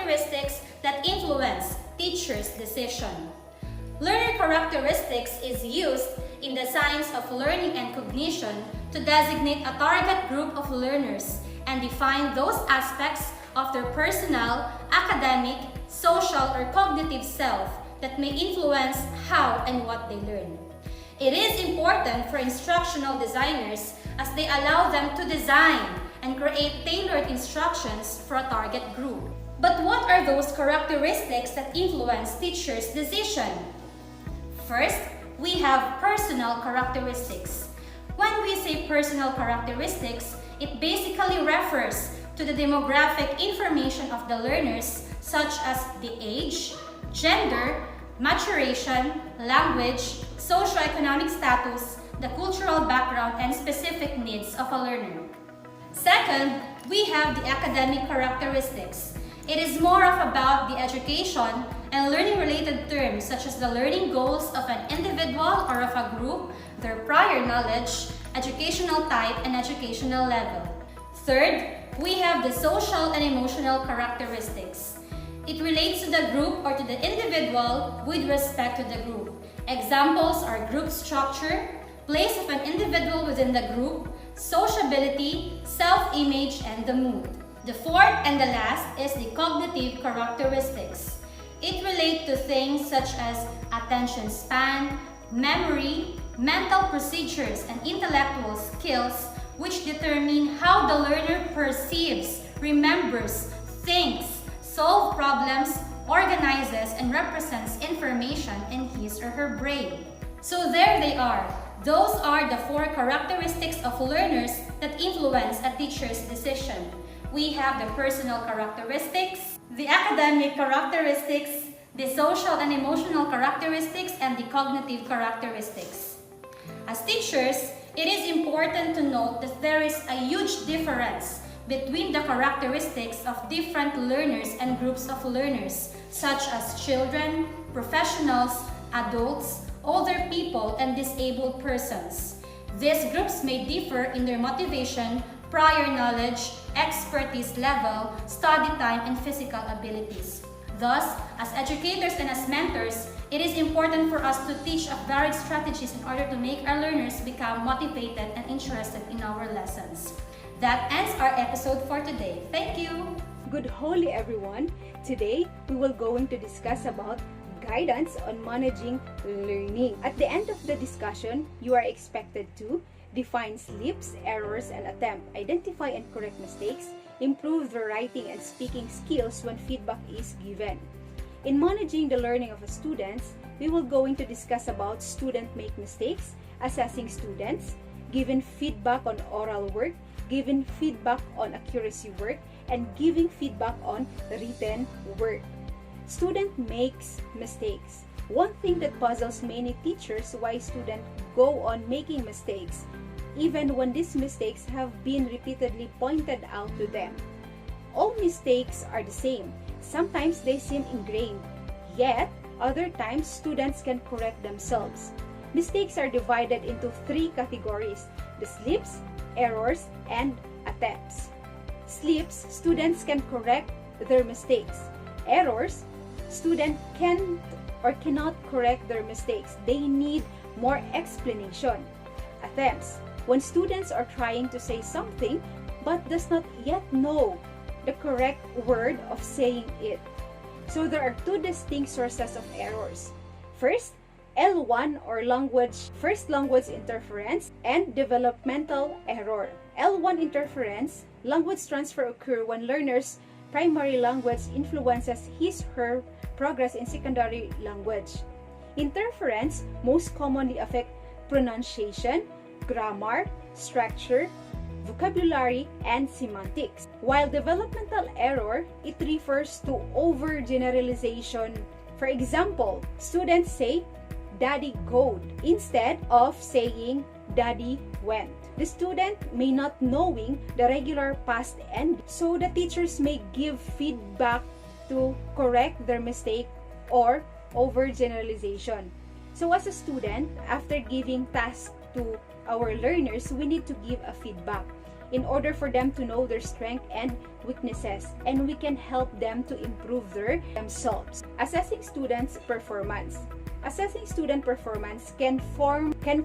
characteristics that influence teachers' decision. Learner characteristics is used in the science of learning and cognition to designate a target group of learners and define those aspects of their personal, academic, social, or cognitive self that may influence how and what they learn. It is important for instructional designers as they allow them to design and create tailored instructions for a target group. But what are those characteristics that influence teachers' decision? First, we have personal characteristics. When we say personal characteristics, it basically refers to the demographic information of the learners such as the age, gender, maturation, language, socioeconomic status, the cultural background, and specific needs of a learner. Second, we have the academic characteristics. It is more about the education and learning-related terms such as the learning goals of an individual or of a group, their prior knowledge, educational type, and educational level. Third, we have the social and emotional characteristics. It relates to the group or to the individual with respect to the group. Examples are group structure, place of an individual within the group, sociability, self-image, and the mood. The fourth and the last is the cognitive characteristics. It relates to things such as attention span, memory, mental procedures, and intellectual skills, which determine how the learner perceives, remembers, thinks, solves problems, organizes, and represents information in his or her brain. So there they are. Those are the four characteristics of learners that influence a teacher's decision. We have the personal characteristics, the academic characteristics, the social and emotional characteristics, and the cognitive characteristics. As teachers, it is important to note that there is a huge difference between the characteristics of different learners and groups of learners, such as children, professionals, adults, older people, and disabled persons. These groups may differ in their motivation, prior knowledge, expertise level, study time, and physical abilities. Thus, as educators and as mentors, it is important for us to teach of varied strategies in order to make our learners become motivated and interested in our lessons. That ends our episode for today. Thank you! Good holy everyone! Today, we will going to discuss about guidance on managing learning. At the end of the discussion, you are expected to define slips, errors, and attempt, identify and correct mistakes, improve the writing and speaking skills when feedback is given. In managing the learning of students, we will going to discuss about student make mistakes, assessing students, giving feedback on oral work, giving feedback on accuracy work, and giving feedback on written work. Student makes mistakes. One thing that puzzles many teachers why students go on making mistakes, even when these mistakes have been repeatedly pointed out to them. All mistakes are the same. Sometimes they seem ingrained, yet other times students can correct themselves. Mistakes are divided into three categories: the slips, errors, and attempts. Slips, students can correct their mistakes. Errors, students can or cannot correct their mistakes. They need more explanation. Attempts, when students are trying to say something but does not yet know the correct word of saying it. So there are two distinct sources of errors. First, L1 or first language interference, and developmental error. L1 interference, language transfer occur when learner's primary language influences his/her progress in secondary language. Interference most commonly affect pronunciation, grammar, structure, vocabulary, and semantics. While developmental error, it refers to overgeneralization. For example, students say, "Daddy goed," instead of saying, "Daddy went." The student may not knowing the regular past end, so the teachers may give feedback to correct their mistake or overgeneralization. So as a student, after giving tasks to our learners, we need to give a feedback. in order for them to know their strengths and weaknesses, and we can help them to improve themselves. Assessing students' performance. Assessing student performance can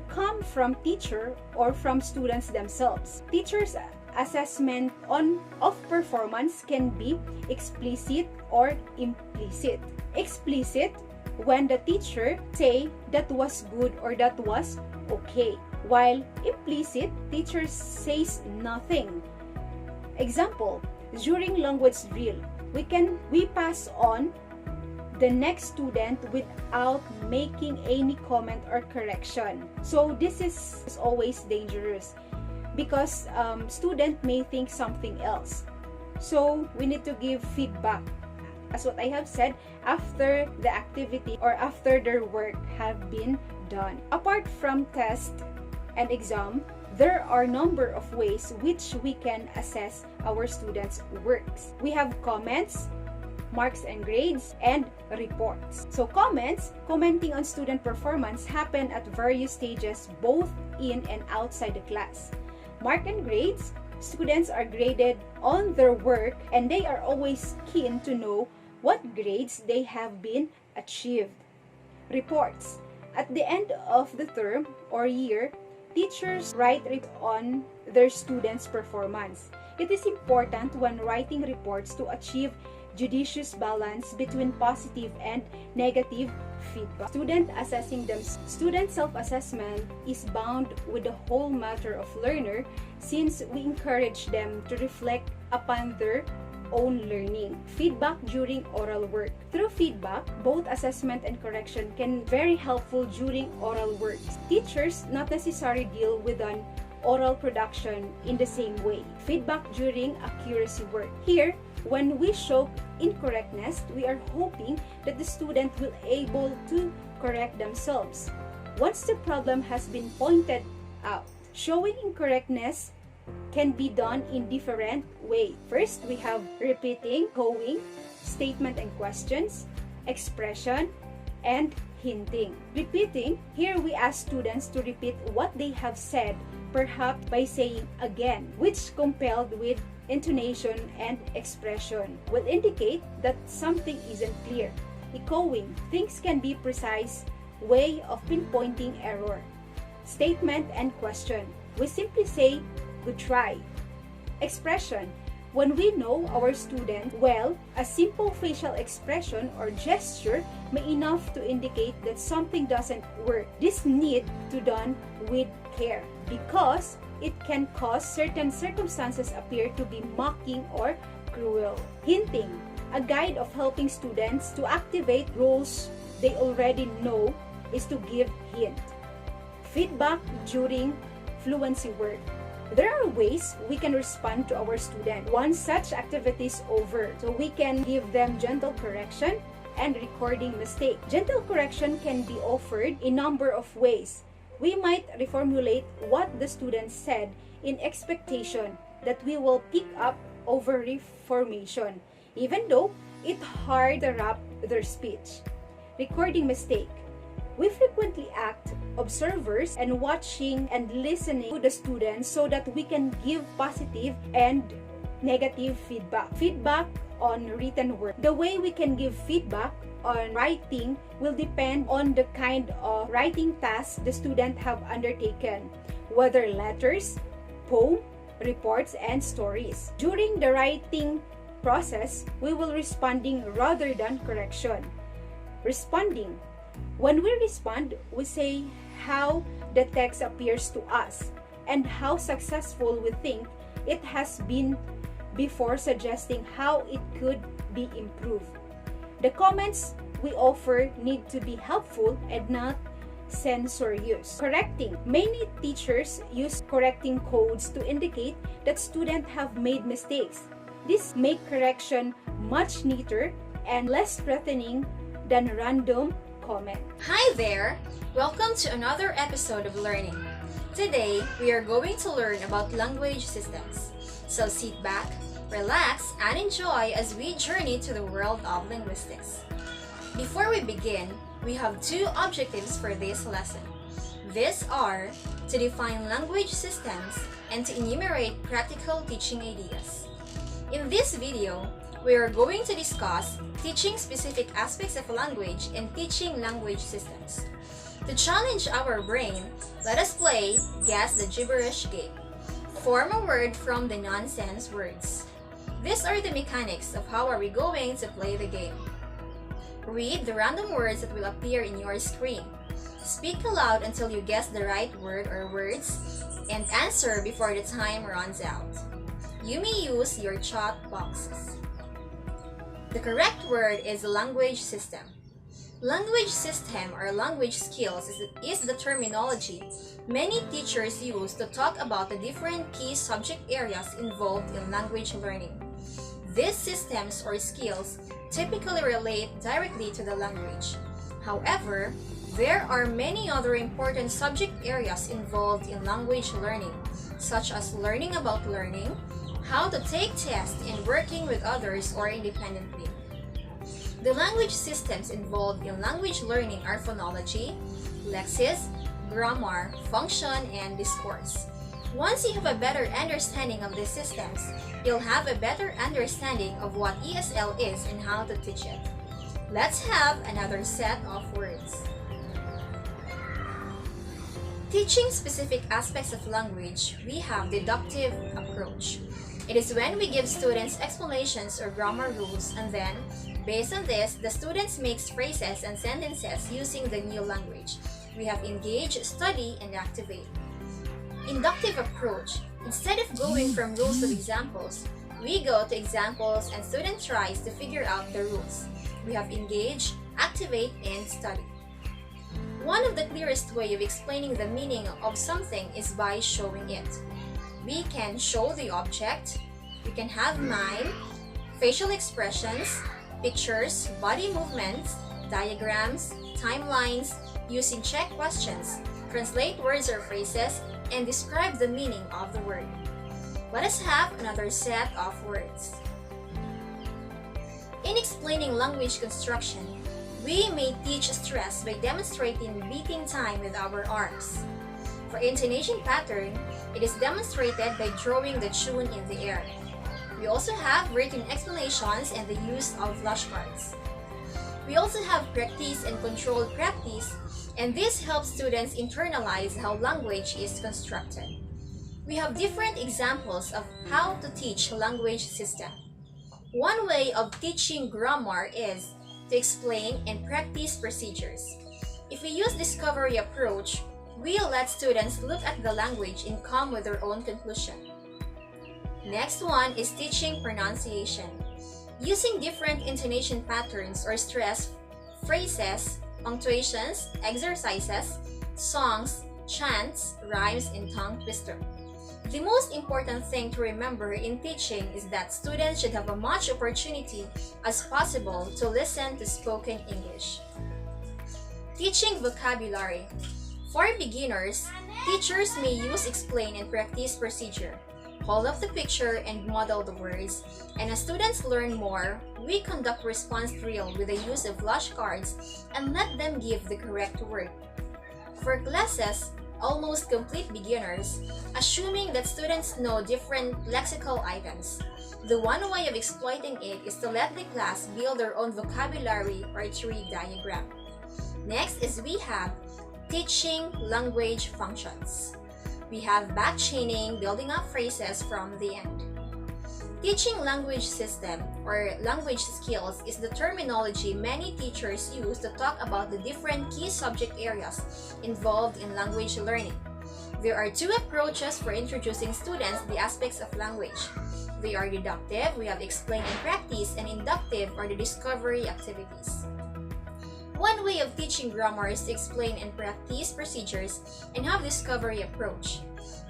come from teacher or from students themselves. Teachers' assessment of performance can be explicit or implicit. Explicit, when the teacher say that was good or that was okay, while implicit, teacher says nothing. Example, during language drill, we pass on the next student without making any comment or correction. So this is always dangerous because student may think something else. So we need to give feedback, as what I have said, after the activity or after their work have been done. Apart from test and exam, there are a number of ways which we can assess our students' works. We have comments, marks and grades, and reports. So commenting on student performance happen at various stages both in and outside the class. Mark and grades, students are graded on their work and they are always keen to know what grades they have been achieved. Reports. At the end of the term or year, teachers write on their students' performance. It is important when writing reports to achieve judicious balance between positive and negative feedback. Student assessing them. Student self-assessment is bound with the whole matter of learner since we encourage them to reflect upon their own learning. Feedback during oral work. Through feedback, both assessment and correction can be very helpful during oral work. Teachers not necessarily deal with an oral production in the same way. Feedback during accuracy work. Here, when we show incorrectness, we are hoping that the student will able to correct themselves. Once the problem has been pointed out, showing incorrectness can be done in different ways. First, we have repeating, echoing, statement and questions, expression, and hinting. Repeating, here we ask students to repeat what they have said, perhaps by saying again, which coupled with intonation and expression will indicate that something isn't clear. Echoing, things can be precise way of pinpointing error. Statement and question, we simply say, good try. Expression, when we know our student well, a simple facial expression or gesture may enough to indicate that something doesn't work. This need to done with care because it can cause certain circumstances appear to be mocking or cruel. Hinting, a guide of helping students to activate roles they already know is to give hint. Feedback during fluency work. There are ways we can respond to our student once such activity is over. So we can give them gentle correction and recording mistake. Gentle correction can be offered in a number of ways. We might reformulate what the student said in expectation that we will pick up over reformation, even though it's hard to wrap their speech. Recording mistake. We frequently act observers and watching and listening to the students so that we can give positive and negative feedback. Feedback on written work. The way we can give feedback on writing will depend on the kind of writing task the student have undertaken, whether letters, poem, reports, and stories. During the writing process, we will responding rather than correction. Responding. When we respond, we say how the text appears to us and how successful we think it has been before suggesting how it could be improved. The comments we offer need to be helpful and not censorious. Correcting. Many teachers use correcting codes to indicate that students have made mistakes. This makes correction much neater and less threatening than random comment. Hi there! Welcome to another episode of Learning. Today, we are going to learn about language systems. So sit back, relax, and enjoy as we journey to the world of linguistics. Before we begin, we have two objectives for this lesson. These are to define language systems and to enumerate practical teaching ideas. In this video, we are going to discuss teaching specific aspects of language and teaching language systems. To challenge our brain, let us play Guess the Gibberish game. Form a word from the nonsense words. These are the mechanics of how are we going to play the game. Read the random words that will appear in your screen. Speak aloud until you guess the right word or words, and answer before the time runs out. You may use your chat boxes. The correct word is language system. Language system or language skills is the terminology many teachers use to talk about the different key subject areas involved in language learning. These systems or skills typically relate directly to the language. However, there are many other important subject areas involved in language learning, such as learning about learning, how to take tests, and working with others or independently. The language systems involved in language learning are phonology, lexis, grammar, function, and discourse. Once you have a better understanding of these systems, you'll have a better understanding of what ESL is and how to teach it. Let's have another set of words. Teaching specific aspects of language, we have deductive approach. It is when we give students explanations or grammar rules, and then, based on this, the students make phrases and sentences using the new language. We have engage, study, and activate. Inductive approach. Instead of going from rules to examples, we go to examples and student tries to figure out the rules. We have engage, activate, and study. One of the clearest way of explaining the meaning of something is by showing it. We can show the object, we can have mime, facial expressions, pictures, body movements, diagrams, timelines, using check questions, translate words or phrases, and describe the meaning of the word. Let us have another set of words. In explaining language construction, we may teach stress by demonstrating beating time with our arms. For intonation pattern, it is demonstrated by drawing the tune in the air. We also have written explanations and the use of flashcards. We also have practice and controlled practice, and this helps students internalize how language is constructed. We have different examples of how to teach language system. One way of teaching grammar is to explain and practice procedures. If we use discovery approach, we'll let students look at the language and come with their own conclusion. Next one is teaching pronunciation. Using different intonation patterns or stress, phrases, punctuations, exercises, songs, chants, rhymes, and tongue twister. The most important thing to remember in teaching is that students should have as much opportunity as possible to listen to spoken English. Teaching vocabulary. For beginners, teachers may use explain and practice procedure. Hold up the picture and model the words, and as students learn more, we conduct response drill with the use of flashcards and let them give the correct word. For classes, almost complete beginners, assuming that students know different lexical items, the one way of exploiting it is to let the class build their own vocabulary or tree diagram. Next is we have teaching language functions. We have back chaining, building up phrases from the end. Teaching language system or language skills is the terminology many teachers use to talk about the different key subject areas involved in language learning. There are two approaches for introducing students the aspects of language. They are deductive, we have explain and practice, and inductive or the discovery activities. One way of teaching grammar is to explain and practice procedures and have discovery approach.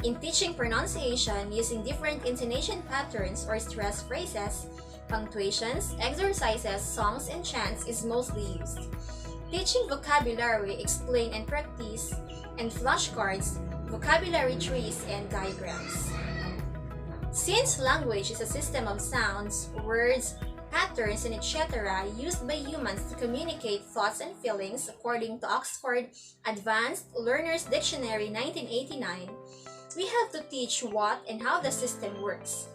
In teaching pronunciation, using different intonation patterns or stress phrases, punctuations, exercises, songs, and chants is mostly used. Teaching vocabulary, explain and practice, and flashcards, vocabulary trees, and diagrams. Since language is a system of sounds, words, patterns, and etc. used by humans to communicate thoughts and feelings according to Oxford Advanced Learner's Dictionary 1989, we have to teach what and how the system works.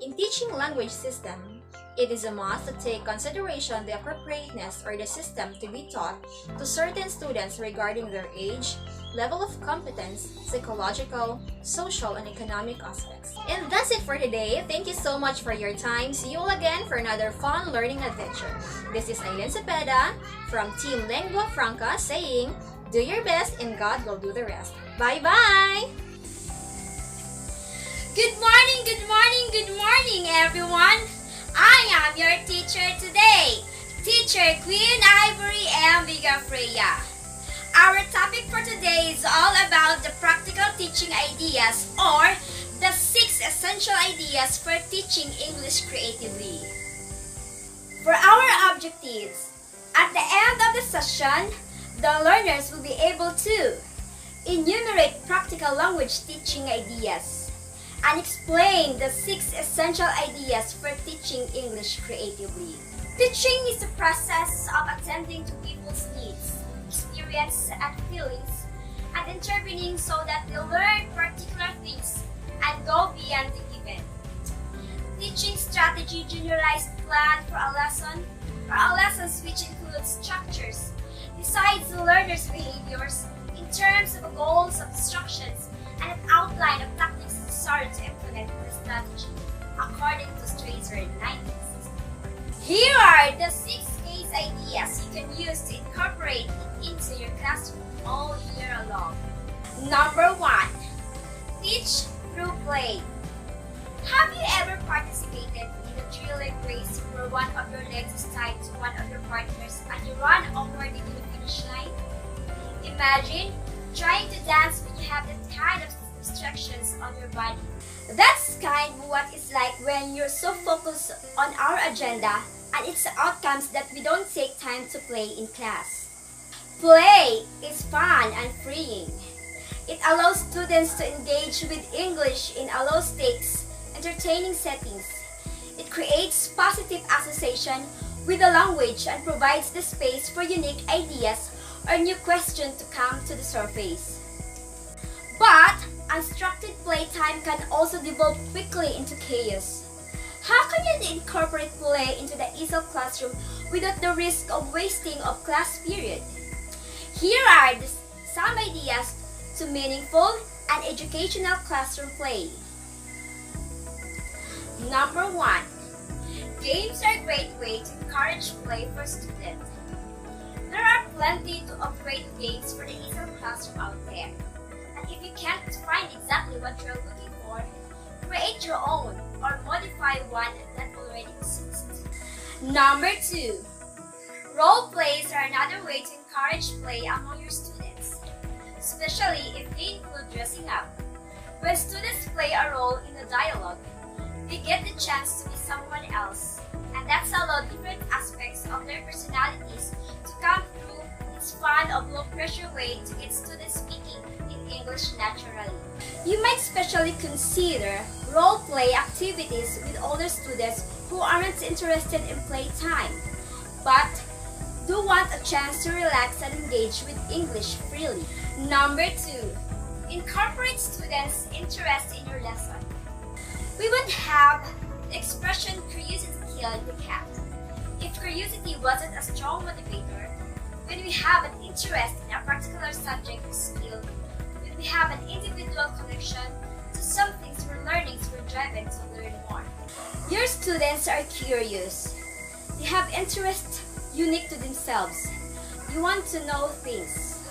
In teaching language system, it is a must to take consideration the appropriateness or the system to be taught to certain students regarding their age, level of competence, psychological, social, and economic aspects. And that's it for today. Thank you so much for your time. See you all again for another fun learning adventure. This is Aileen Cepeda from Team Lengua Franca saying, do your best and God will do the rest. Bye-bye! Good morning, good morning, good morning, everyone! I am your teacher today, Teacher Queen Ivory M. Vigafreya. Our topic for today is all about the practical teaching ideas or the 6 essential ideas for teaching English creatively. For our objectives, at the end of the session, the learners will be able to enumerate practical language teaching ideas and explain the 6 essential ideas for teaching English creatively. Teaching is the process of attending to people's needs, experience, and feelings, and intervening so that they learn particular things and go beyond the given. Teaching strategy generalized plan for a lesson or a lessons which includes structures, decides the learner's behaviors in terms of goals of instructions and an outline of tactics necessary to implement the strategy according to Strasser 1964. Here are the 6 case ideas you can use to incorporate into your classroom all year long. Number 1. Teach through play. Have you ever participated in a relay race where one of your legs is tied to one of your partners and you run onward into the finish line? Imagine trying to dance when you have that kind of restrictions on your body. That's kind of what it's like when you're so focused on our agenda and its outcomes that we don't take time to play in class. Play is fun and freeing. It allows students to engage with English in a low-stakes, entertaining settings. It creates positive association with the language and provides the space for unique ideas or new questions to come to the surface. But unstructured playtime can also devolve quickly into chaos. How can you incorporate play into the ESOL classroom without the risk of wasting of class period? Here are some ideas to meaningful and educational classroom play. Number 1. Games are a great way to encourage play for students. There are plenty of great games for the ESOL classroom out there. And if you can't find exactly what you're looking for, create your own or modify one that already exists. Number 2. Role plays are another way to encourage play among your students, especially if they include dressing up. When students play a role in a dialogue, they get the chance to be someone else, and that's allow different aspects of their personalities to come through. It's fun of low-pressure way to get students speaking in English naturally. You might especially consider role-play activities with older students who aren't interested in playtime, but do want a chance to relax and engage with English freely. Number 2. Incorporate students' interest in your lesson. We would have the expression curiosity killed the cat. If curiosity wasn't a strong motivator, when we have an interest in a particular subject or skill, when we have an individual connection to some things we're learning, we're driven to learn more. Your students are curious. They have interests unique to themselves. You want to know things.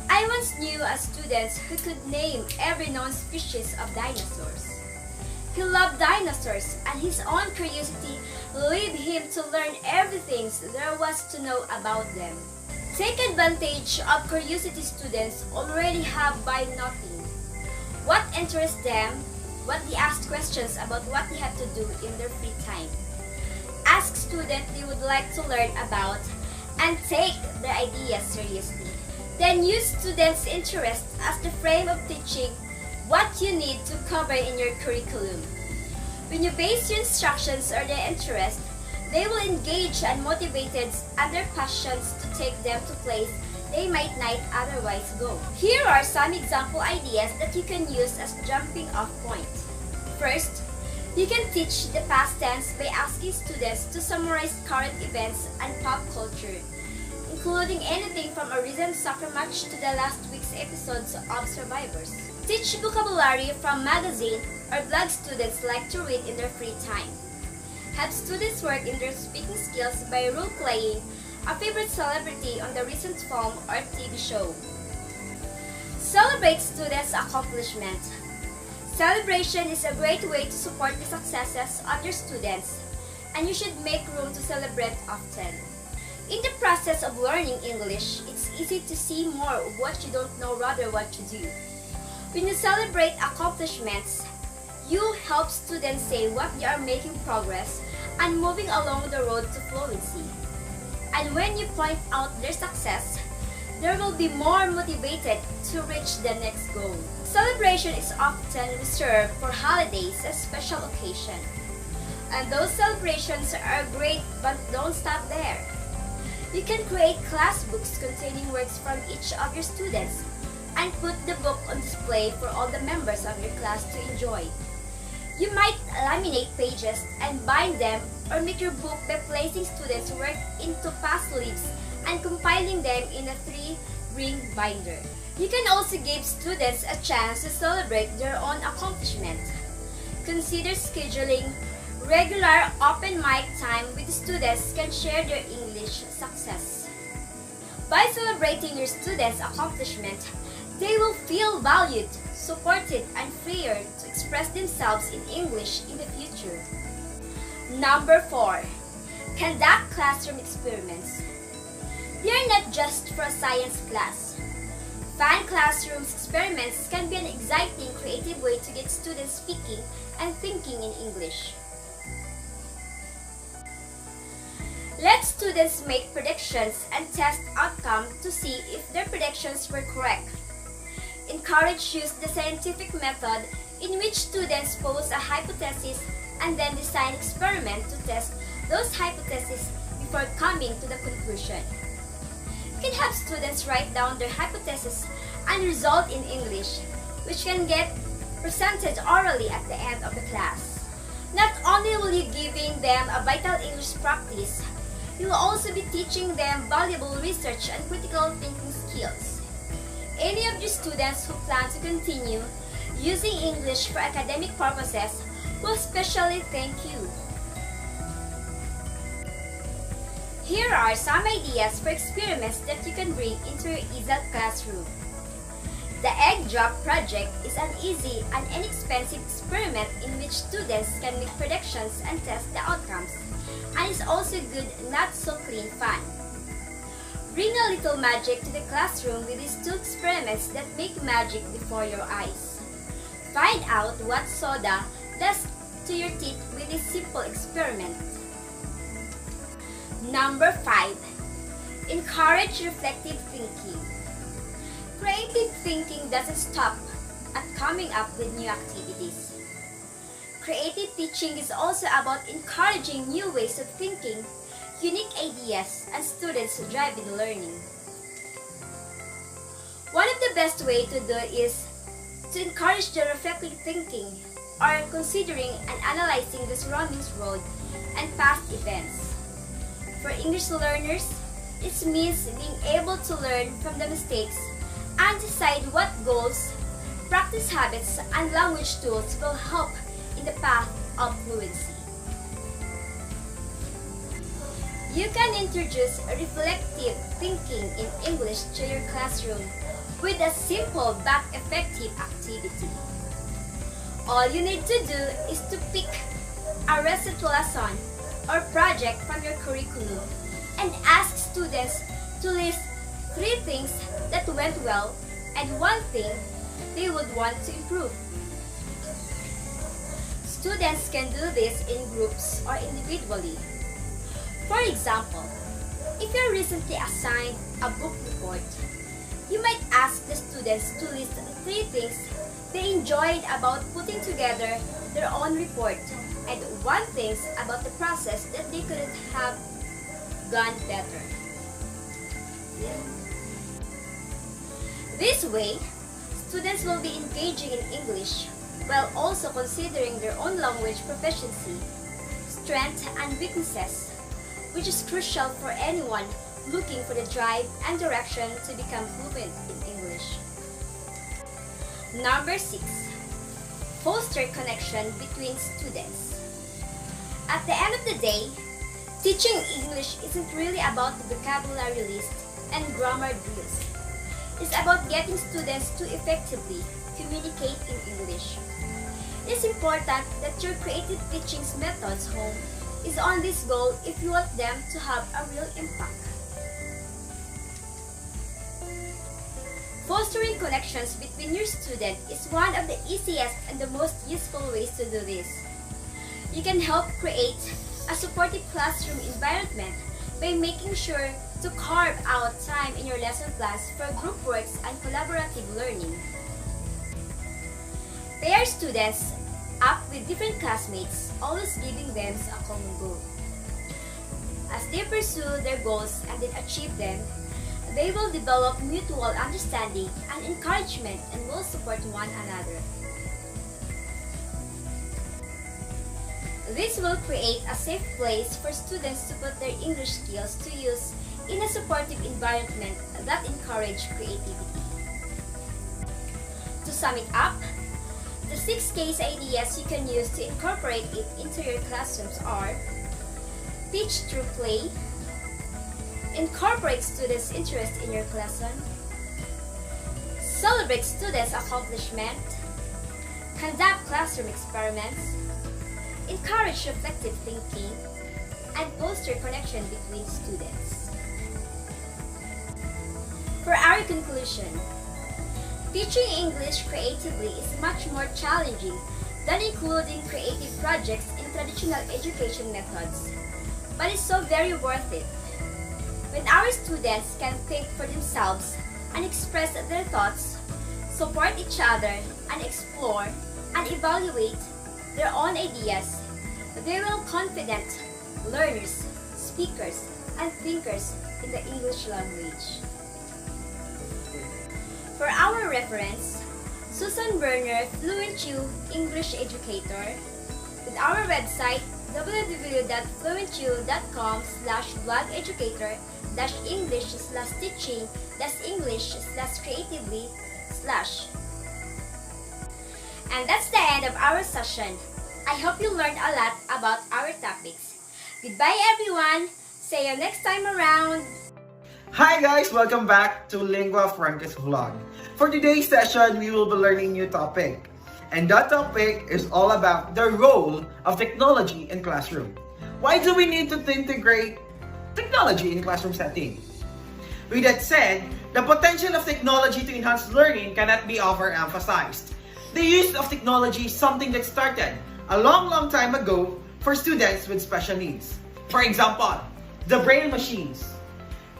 I once knew a student who could name every known species of dinosaurs. He loved dinosaurs, and his own curiosity led him to learn everything there was to know about them. Take advantage of curiosity students already have by noting what interests them, what they ask questions about what they have to do in their free time. Ask students they would like to learn about and take their ideas seriously. Then use students' interest as the frame of teaching what you need to cover in your curriculum. When you base your instructions on their interest, They will engage and motivated and their passions to take them to place they might not otherwise go. Here are some example ideas that you can use as jumping off point. First, you can teach the past tense by asking students to summarize current events and pop culture, including anything from a recent soccer match to the last week's episodes of Survivors. Teach vocabulary from magazine or blog students like to read in their free time. Have students work in their speaking skills by role-playing a favorite celebrity on the recent film or TV show. Celebrate students' accomplishment. Celebration is a great way to support the successes of your students, and you should make room to celebrate often. In the process of learning English, it's easy to see more of what you don't know rather what you do. When you celebrate accomplishments, you help students say what they are making progress and moving along the road to fluency. And when you point out their success, they will be more motivated to reach the next goal. Celebration is often reserved for holidays and special occasions. And those celebrations are great, but don't stop there. You can create class books containing works from each of your students and put the book on display for all the members of your class to enjoy. You might laminate pages and bind them or make your book by placing students' work into past leaves and compiling them in a 3-ring binder. You can also give students a chance to celebrate their own accomplishments. Consider scheduling regular open mic time with students can share their English success. By celebrating your students' accomplishment, they will feel valued, supported, and freer to express themselves in English in the future. Number 4. Conduct classroom experiments. They are not just for a science class. Fun classroom experiments can be an exciting, creative way to get students speaking and thinking in English. Let students make predictions and test outcome to see if their predictions were correct. Encourage use the scientific method in which students pose a hypothesis and then design experiment to test those hypotheses before coming to the conclusion. You can have students write down their hypothesis and result in English, which can get presented orally at the end of the class. Not only will you giving them a vital English practice, you will also be teaching them valuable research and critical thinking skills. Any of your students who plan to continue using English for academic purposes will especially thank you. Here are some ideas for experiments that you can bring into your ESL classroom. The Egg Drop Project is an easy and inexpensive experiment in which students can make predictions and test the outcomes, and is also good, not so clean fun. Bring a little magic to the classroom with these 2 experiments that make magic before your eyes. Find out what soda does to your teeth with this simple experiment. Number 5. Encourage reflective thinking. Creative thinking doesn't stop at coming up with new activities. Creative teaching is also about encouraging new ways of thinking, unique ideas, and students driving learning. One of the best ways to do it is to encourage the reflective thinking or considering and analyzing the surroundings world and past events. For English learners, it means being able to learn from the mistakes and decide what goals, practice habits, and language tools will help in the path of fluency. You can introduce reflective thinking in English to your classroom with a simple but effective activity. All you need to do is to pick a recent lesson or project from your curriculum and ask students to list 3 things that went well and 1 thing they would want to improve. Students can do this in groups or individually. For example, if you're recently assigned a book report, you might ask the students to list 3 things they enjoyed about putting together their own report and want things about the process that they couldn't have done better. This way, students will be engaging in English while also considering their own language proficiency, strengths, and weaknesses, which is crucial for anyone looking for the drive and direction to become fluent in English. Number 6. Foster connection between students. At the end of the day, teaching English isn't really about the vocabulary list and grammar drills. It's about getting students to effectively communicate in English. It's important that your creative teaching methods home is on this goal if you want them to have a real impact. Fostering connections between your student is one of the easiest and the most useful ways to do this. You can help create a supportive classroom environment by making sure to carve out time in your lesson plans for group works and collaborative learning. Pair students up with different classmates, always giving them a common goal. As they pursue their goals and then achieve them, they will develop mutual understanding and encouragement and will support one another. This will create a safe place for students to put their English skills to use in a supportive environment that encourages creativity. To sum it up, the 6 case ideas you can use to incorporate it into your classrooms are: teach through play, incorporate students' interest in your lesson, celebrate students' accomplishment, conduct classroom experiments, encourage reflective thinking, and foster connection between students. For our conclusion, teaching English creatively is much more challenging than including creative projects in traditional education methods, but it's so very worth it. When our students can think for themselves and express their thoughts, support each other, and explore and evaluate their own ideas, they will confident learners, speakers, and thinkers in the English language. For our reference, Susan Berner, FluentU English Educator, with our website www.fluentu.com/blog-educator-english/teaching-english/creatively/. And that's the end of our session. I hope you learned a lot about our topics. Goodbye everyone! See you next time around! Hi guys! Welcome back to Lingua Franca's vlog. For today's session, we will be learning a new topic. And that topic is all about the role of technology in classroom. Why do we need to integrate technology in classroom setting? With that said, the potential of technology to enhance learning cannot be overemphasized. The use of technology is something that started a long time ago for students with special needs. For example, the braille machines.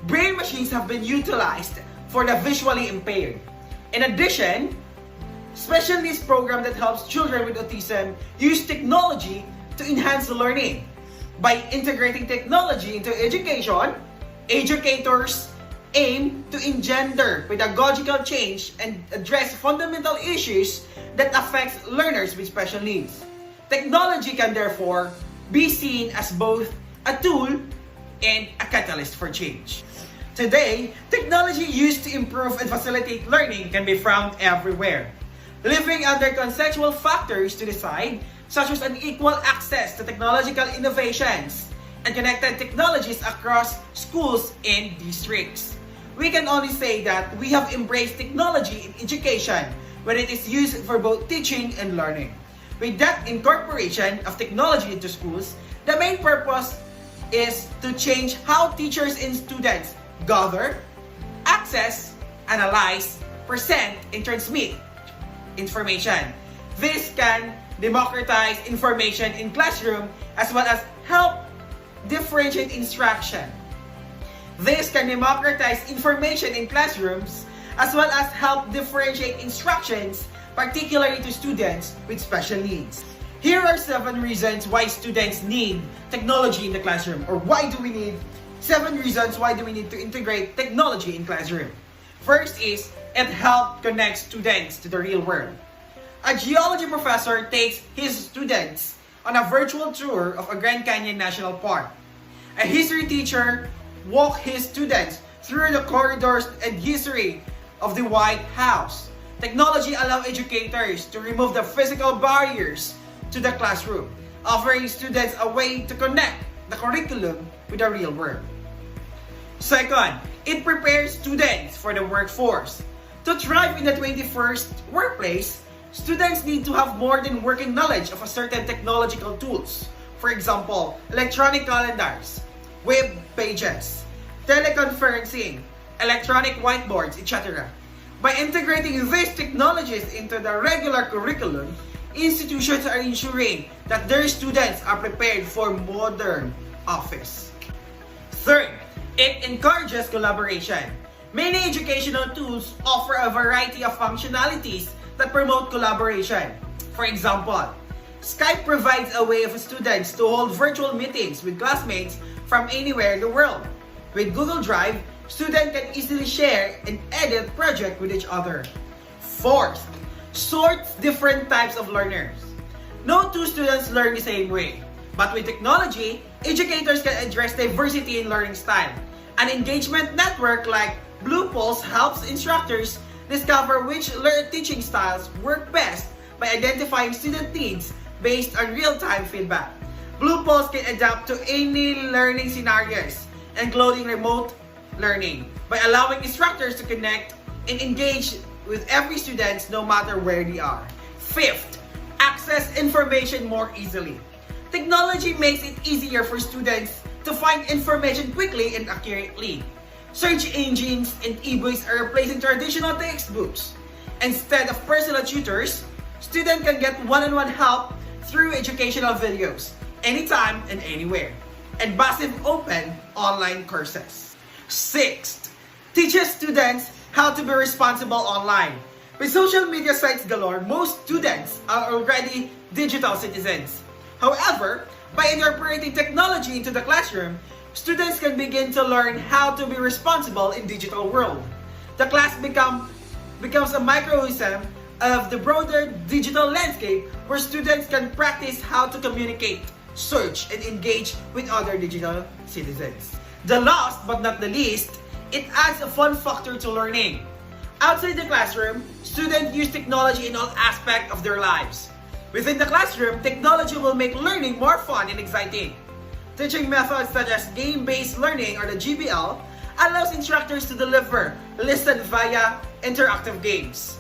Braille machines have been utilized for the visually impaired. In addition, special needs program that helps children with autism use technology to enhance learning. By integrating technology into education, educators aim to engender pedagogical change and address fundamental issues that affect learners with special needs. Technology can therefore be seen as both a tool and a catalyst for change. Today, technology used to improve and facilitate learning can be found everywhere, living under conceptual factors to decide, such as unequal access to technological innovations and connected technologies across schools and districts. We can only say that we have embraced technology in education when it is used for both teaching and learning. With that incorporation of technology into schools, the main purpose is to change how teachers and students gather, access, analyze, present, and transmit information. This can democratize information in classroom as well as help differentiate instruction. This can democratize information in classrooms as well as help differentiate instructions, particularly to students with special needs. Here are 7 reasons why students need technology in the classroom, or why do we need 7 reasons why do we need to integrate technology in classroom. First is, it helps connect students to the real world. A geology professor takes his students on a virtual tour of a Grand Canyon National Park. A history teacher walks his students through the corridors and history of the White House. Technology allows educators to remove the physical barriers to the classroom, offering students a way to connect the curriculum with the real world. Second, it prepares students for the workforce. To thrive in the 21st workplace, students need to have more than working knowledge of a certain technological tools. For example, electronic calendars, web pages, teleconferencing, electronic whiteboards, etc. By integrating these technologies into the regular curriculum, institutions are ensuring that their students are prepared for modern office. Third, it encourages collaboration. Many educational tools offer a variety of functionalities that promote collaboration. For example, Skype provides a way for students to hold virtual meetings with classmates from anywhere in the world. With Google Drive, students can easily share and edit projects with each other. Fourth, sorts different types of learners. No two students learn the same way, but with technology, educators can address diversity in learning style. An engagement network like Blue Pulse helps instructors discover which teaching styles work best by identifying student needs based on real-time feedback. Blue Pulse can adapt to any learning scenarios, including remote learning, by allowing instructors to connect and engage with every student no matter where they are. Fifth, access information more easily. Technology makes it easier for students to find information quickly and accurately. Search engines and ebooks are replacing traditional textbooks. Instead of personal tutors, students can get one-on-one help through educational videos, anytime and anywhere, and massive open online courses. Sixth, teaches students how to be responsible online. With social media sites galore, most students are already digital citizens. However, by incorporating technology into the classroom, students can begin to learn how to be responsible in digital world. The class becomes a microcosm of the broader digital landscape where students can practice how to communicate, search, and engage with other digital citizens. The last but not the least, it adds a fun factor to learning. Outside the classroom, students use technology in all aspects of their lives. Within the classroom, technology will make learning more fun and exciting. Teaching methods such as game-based learning, or the GBL, allows instructors to deliver lessons via interactive games.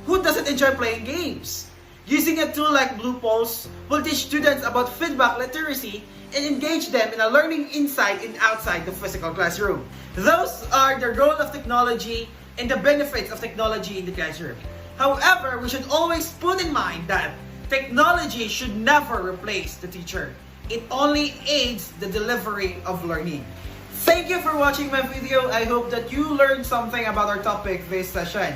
Who doesn't enjoy playing games? Using a tool like Blue Pulse will teach students about feedback literacy and engage them in a learning inside and outside the physical classroom. Those are the role of technology and the benefits of technology in the classroom. However, we should always put in mind that technology should never replace the teacher. It only aids the delivery of learning. Thank you for watching my video. I hope that you learned something about our topic this session.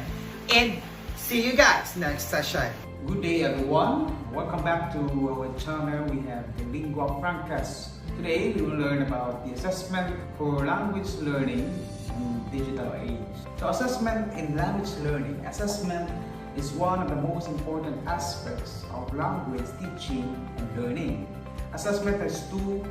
And see you guys next session. Good day everyone. Welcome back to our channel. We have the Lingua Francas. Today we will learn about the assessment for language learning in digital age. So assessment in language learning. Assessment is one of the most important aspects of language teaching and learning. Assessment has two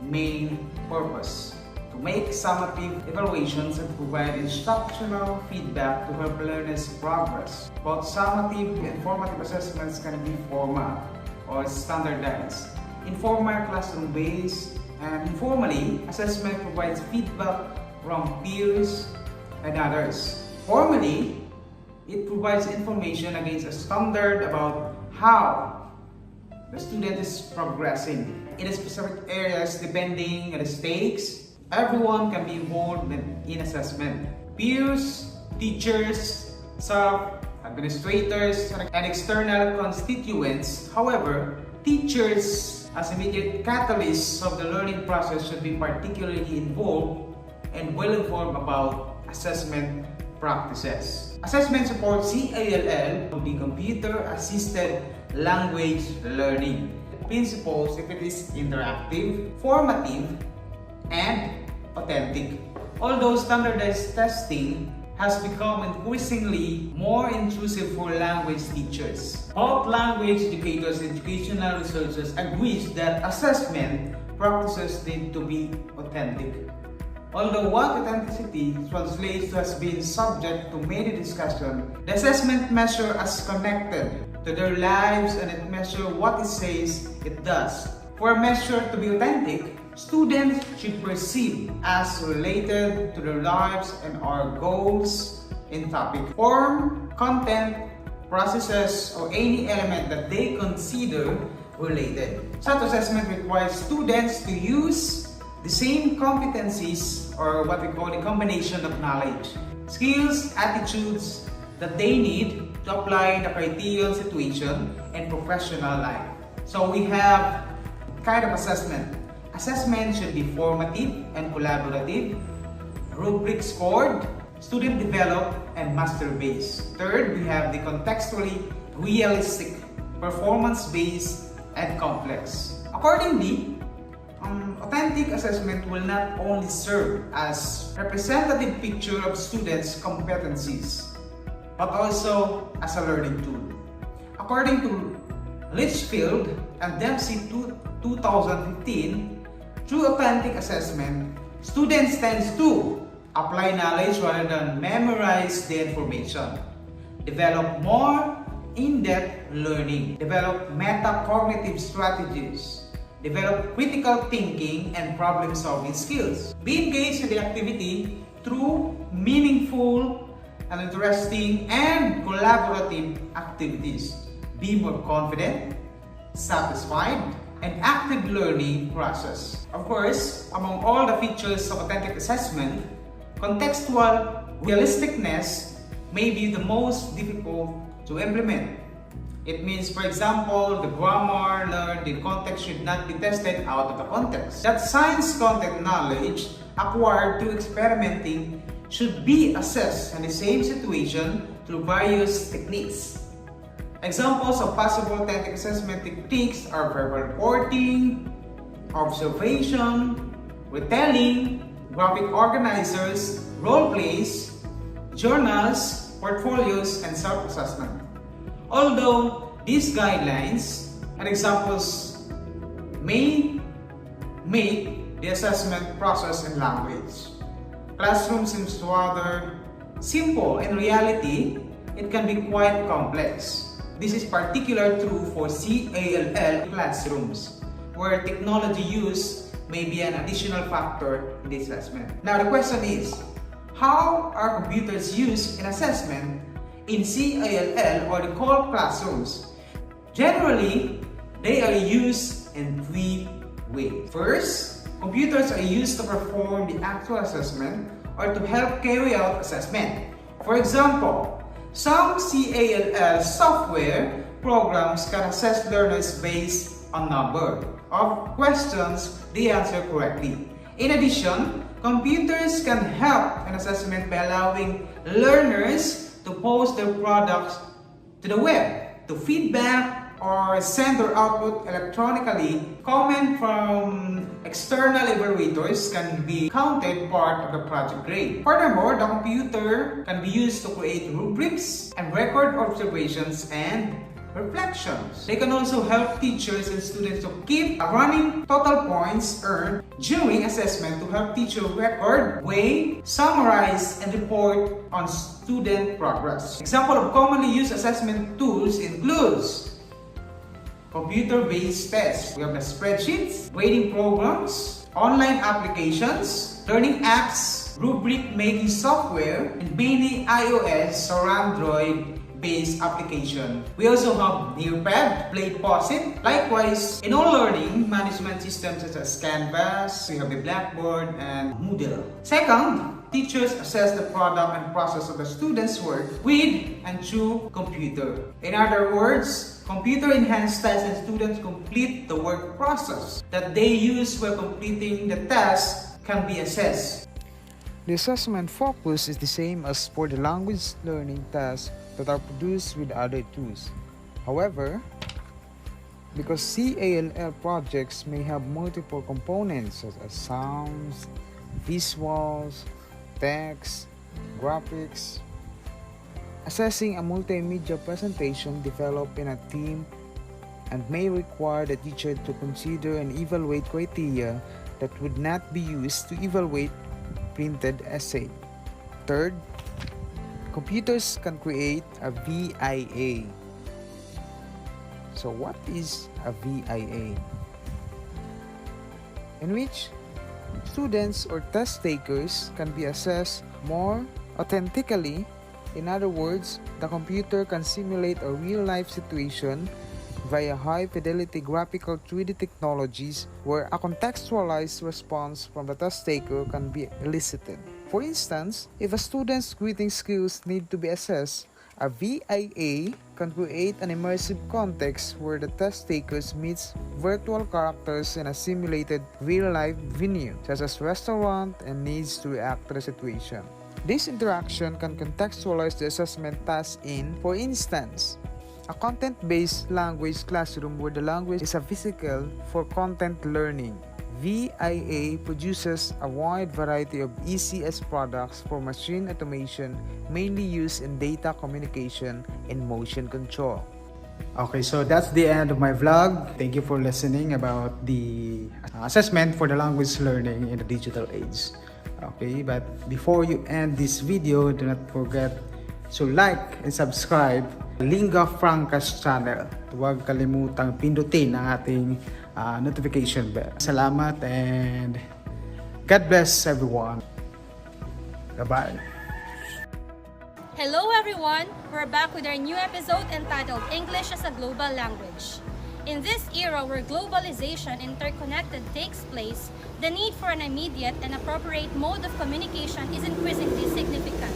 main purposes: to make summative evaluations and provide instructional feedback to help learners progress. Both summative and formative assessments can be formal or standardized. Informal, classroom-based, and informally, assessment provides feedback from peers and others. Formally, it provides information against a standard about how the student is progressing in specific areas depending on the stakes. Everyone can be involved in assessment. Peers, teachers, staff, administrators, and external constituents. However, teachers as immediate catalysts of the learning process should be particularly involved and well informed about assessment practices. Assessment supports CALL, the computer-assisted language learning. Principles if it is interactive, formative, and authentic. Although standardized testing has become increasingly more intrusive for language teachers, both language educators and educational researchers agree that assessment practices need to be authentic. Although what authenticity translates to has been subject to many discussions, the assessment measure as connected to their lives and it measures what it says it does. For a measure to be authentic, students should perceive as related to their lives and our goals in topic, form, content, processes, or any element that they consider related. Such assessment requires students to use the same competencies or what we call the combination of knowledge, skills, attitudes that they need to apply in the criterion situation and professional life. So we have kind of assessment. Assessment should be formative and collaborative, rubric scored, student developed, and master based. Third, we have the contextually realistic, performance based, and complex. Accordingly, authentic assessment will not only serve as representative picture of students' competencies, but also as a learning tool. According to Litchfield and Dempsey 2015, through authentic assessment, students tend to apply knowledge rather than memorize the information, develop more in-depth learning, develop metacognitive strategies, develop critical thinking and problem-solving skills, be engaged in the activity through meaningful and interesting and collaborative activities, be more confident, satisfied, and active learning process. Of course, among all the features of authentic assessment, contextual realisticness may be the most difficult to implement. It means, for example, the grammar learned in context should not be tested out of the context. That science content knowledge acquired through experimenting should be assessed in the same situation through various techniques. Examples of possible authentic assessment techniques are verbal reporting, observation, retelling, graphic organizers, role plays, journals, portfolios, and self-assessment. Although these guidelines and examples may make the assessment process in language, classroom seems rather simple. In reality, it can be quite complex. This is particularly true for CALL classrooms, where technology use may be an additional factor in the assessment. Now the question is, how are computers used in assessment in CALL or the CALL classrooms? Generally, they are used in three ways. First, computers are used to perform the actual assessment or to help carry out assessment. For example, some CALL software programs can assess learners based on number of questions they answer correctly. In addition, computers can help in assessment by allowing learners to post their products to the web, to feedback, or send their output electronically. Comment from external evaluators can be counted part of the project grade. Furthermore, the computer can be used to create rubrics and record observations and reflections. They can also help teachers and students to keep a running total points earned during assessment to help teachers record, weigh, summarize, and report on student progress. Example of commonly used assessment tools includes computer-based tests. We have the spreadsheets, grading programs, online applications, learning apps, rubric making software, and mainly iOS or Android-based application. We also have Nearpad, Play Pause It. Likewise, in all learning management systems such as Canvas, we have the Blackboard and Moodle. Second, teachers assess the product and process of the students' work with and through computer. In other words, computer-enhanced tests and students complete the work process that they use while completing the task can be assessed. The assessment focus is the same as for the language learning tasks that are produced with other tools. However, because CALL projects may have multiple components such as sounds, visuals, text, graphics. Assessing a multimedia presentation developed in a team and may require the teacher to consider and evaluate criteria that would not be used to evaluate printed essay. Third, computers can create a VIA. So what is a VIA? In which students or test takers can be assessed more authentically. In other words, the computer can simulate a real-life situation via high-fidelity graphical 3D technologies where a contextualized response from the test taker can be elicited. For instance, if a student's greeting skills need to be assessed, a VIA can create an immersive context where the test takers meets virtual characters in a simulated real-life venue, such as restaurant, and needs to react to the situation. This interaction can contextualize the assessment task in, for instance, a content-based language classroom where the language is a vehicle for content learning. VIA produces a wide variety of ECS products for machine automation, mainly used in data communication and motion control. Okay, so that's the end of my vlog. Thank you for listening about the assessment for the language learning in the digital age. Okay, but before you end this video, do not forget to like and subscribe Lingua Franca's channel. Huwag kalimutang pindutin ang ating notification bell. Salamat and God bless everyone. Bye-bye. Hello everyone! We're back with our new episode entitled English as a Global Language. In this era where globalization interconnected takes place, the need for an immediate and appropriate mode of communication is increasingly significant.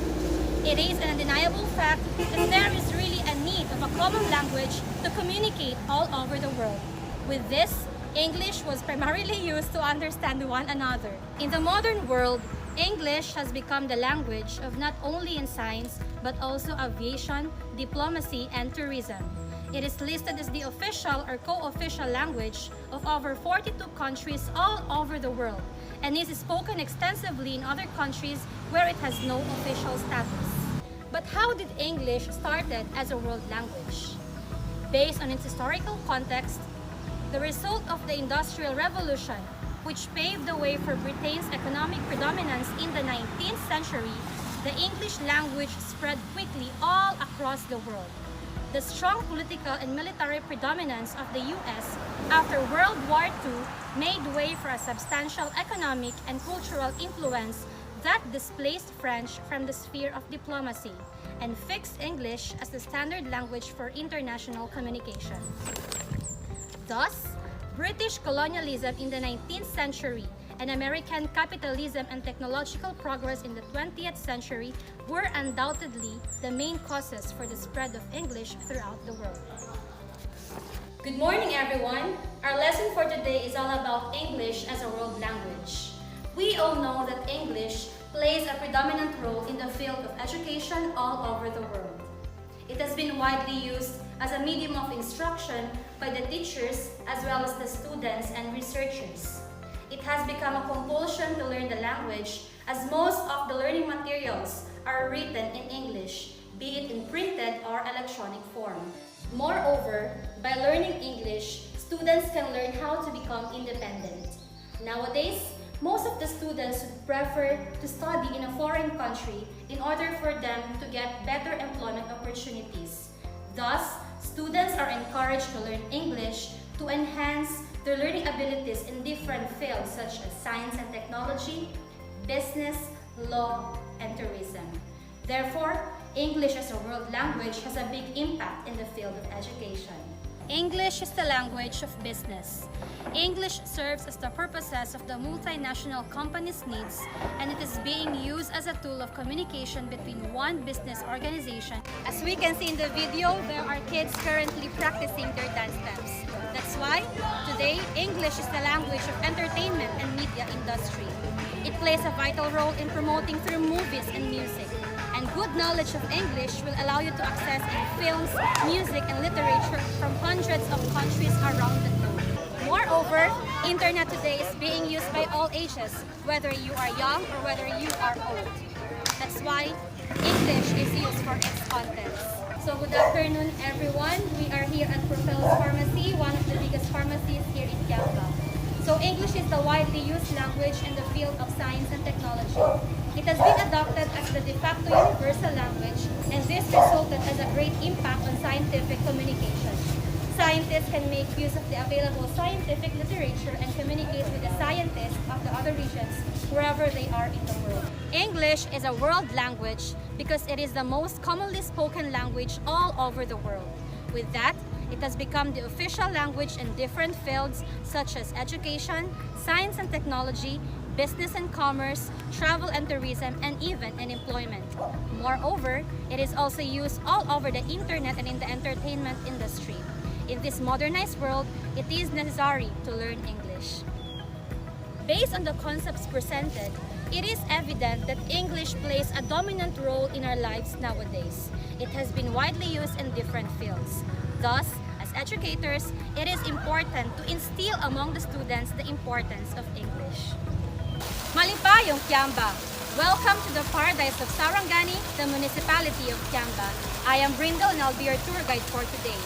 It is an undeniable fact that there is really a need of a common language to communicate all over the world. With this, English was primarily used to understand one another. In the modern world, English has become the language of not only in science, but also aviation, diplomacy, and tourism. It is listed as the official or co-official language of over 42 countries all over the world, and is spoken extensively in other countries where it has no official status. But how did English started as a world language? Based on its historical context, the result of the Industrial Revolution, which paved the way for Britain's economic predominance in the 19th century, the English language spread quickly all across the world. The strong political and military predominance of the US after World War II made way for a substantial economic and cultural influence that displaced French from the sphere of diplomacy and fixed English as the standard language for international communication. Thus, British colonialism in the 19th century and American capitalism and technological progress in the 20th century were undoubtedly the main causes for the spread of English throughout the world. Good morning, everyone. Our lesson for today is all about English as a world language. We all know that English plays a predominant role in the field of education all over the world. It has been widely used as a medium of instruction by the teachers as well as the students and researchers. It has become a compulsion to learn the language as most of the learning materials are written in English, be it in printed or electronic form. Moreover, by learning English, students can learn how to become independent. Nowadays, most of the students would prefer to study in a foreign country in order for them to get better employment opportunities. Thus, students are encouraged to learn English to enhance their learning abilities in different fields such as science and technology, business, law, and tourism. Therefore, English as a world language has a big impact in the field of education. English is the language of business. English serves as the purposes of the multinational company's needs, and it is being used as a tool of communication between one business organization. As we can see in the video, there are kids currently practicing their dance steps. That's why today English is the language of entertainment and media industry. It plays a vital role in promoting through movies and music. And good knowledge of English will allow you to access films, music, and literature from hundreds of countries around the globe. Moreover, internet today is being used by all ages, whether you are young or whether you are old. That's why English is used for its contents. So good afternoon, everyone. We are here at Propel's Pharmacy, one of the biggest pharmacies here in Kiamba. So English is the widely used language in the field of science and technology. It has been adopted as the de facto universal language, and this resulted as a great impact on scientific communication. Scientists can make use of the available scientific literature and communicate with the scientists of the other regions wherever they are in the world. English is a world language because it is the most commonly spoken language all over the world. With that, it has become the official language in different fields such as education, science and technology, business and commerce, travel and tourism, and even in employment. Moreover, it is also used all over the internet and in the entertainment industry. In this modernized world, it is necessary to learn English. Based on the concepts presented, it is evident that English plays a dominant role in our lives nowadays. It has been widely used in different fields. Thus, as educators, it is important to instill among the students the importance of English. Malipayong Kiamba! Welcome to the paradise of Sarangani, the municipality of Kiamba. I am Brindle and I'll be your tour guide for today.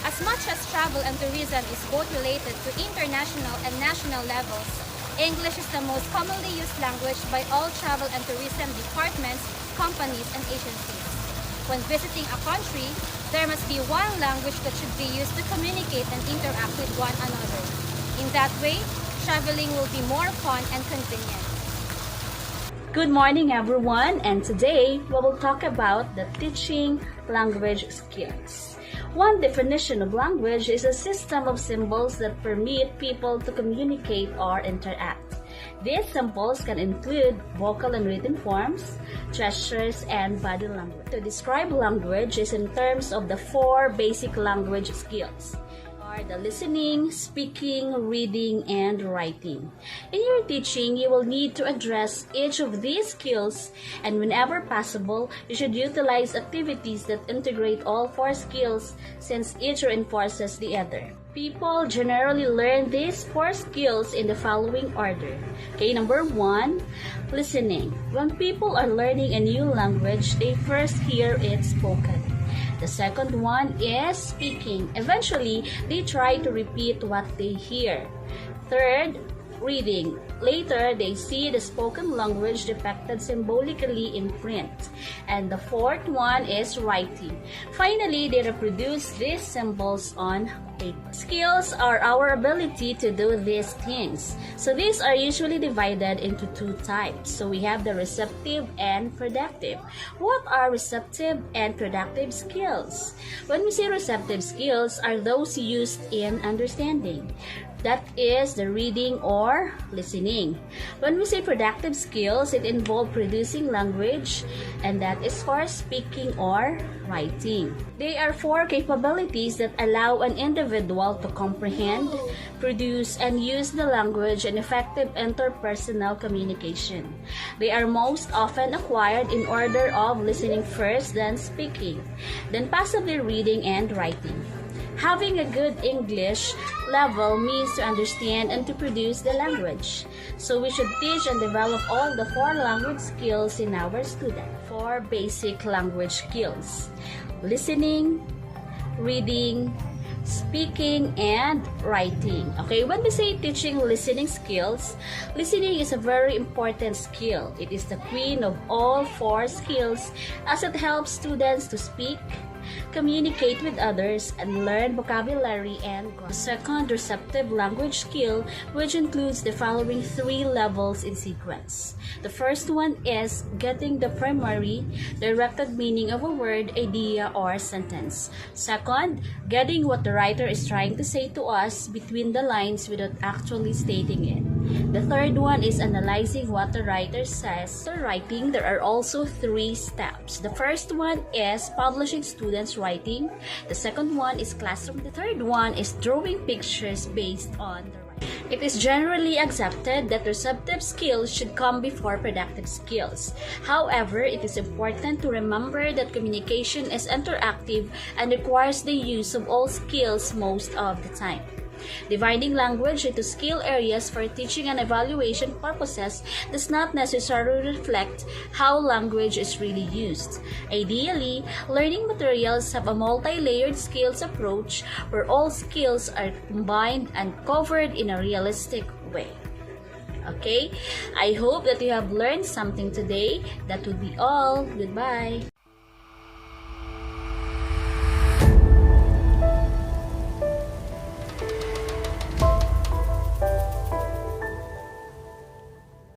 As much as travel and tourism is both related to international and national levels, English is the most commonly used language by all travel and tourism departments, companies, and agencies. When visiting a country, there must be one language that should be used to communicate and interact with one another. In that way, traveling will be more fun and convenient. Good morning, everyone, and today we will talk about the teaching language skills. One definition of language is a system of symbols that permit people to communicate or interact. These symbols can include vocal and written forms, gestures, and body language. To describe language is in terms of the four basic language skills. The listening, speaking, reading, and writing. In your teaching, you will need to address each of these skills, and whenever possible, you should utilize activities that integrate all four skills since each reinforces the other. People generally learn these four skills in the following order. Okay, number 1, listening. When people are learning a new language, they first hear it spoken. The second one is speaking. Eventually, they try to repeat what they hear. Third, reading. Later, they see the spoken language depicted symbolically in print. And the fourth one is writing. Finally, they reproduce these symbols on paper. Skills are our ability to do these things. So these are usually divided into two types. So we have the receptive and productive. What are receptive and productive skills? When we say receptive skills are those used in understanding. That is the reading or listening. When we say productive skills, it involves producing language, and that is for speaking or writing. They are four capabilities that allow an individual to comprehend, produce, and use the language in effective interpersonal communication. They are most often acquired in order of listening first, then speaking, then possibly reading and writing. Having a good English level means to understand and to produce the language. So we should teach and develop all the four language skills in our students. Four basic language skills: listening, reading, speaking, and writing. Okay, when we say teaching listening skills, listening is a very important skill. It is the queen of all four skills as it helps students to speak, communicate with others, and learn vocabulary and grammar. Second, receptive language skill, which includes the following three levels in sequence. The first one is getting the primary, directed meaning of a word, idea, or sentence. Second, getting what the writer is trying to say to us between the lines without actually stating it. The third one is analyzing what the writer says. For writing, there are also three steps. The first one is publishing students' writing. The second one is classroom. The third one is drawing pictures based on the writing. It is generally accepted that receptive skills should come before productive skills. However, it is important to remember that communication is interactive and requires the use of all skills most of the time. Dividing language into skill areas for teaching and evaluation purposes does not necessarily reflect how language is really used. Ideally, learning materials have a multi-layered skills approach where all skills are combined and covered in a realistic way. Okay, I hope that you have learned something today. That would be all. Goodbye.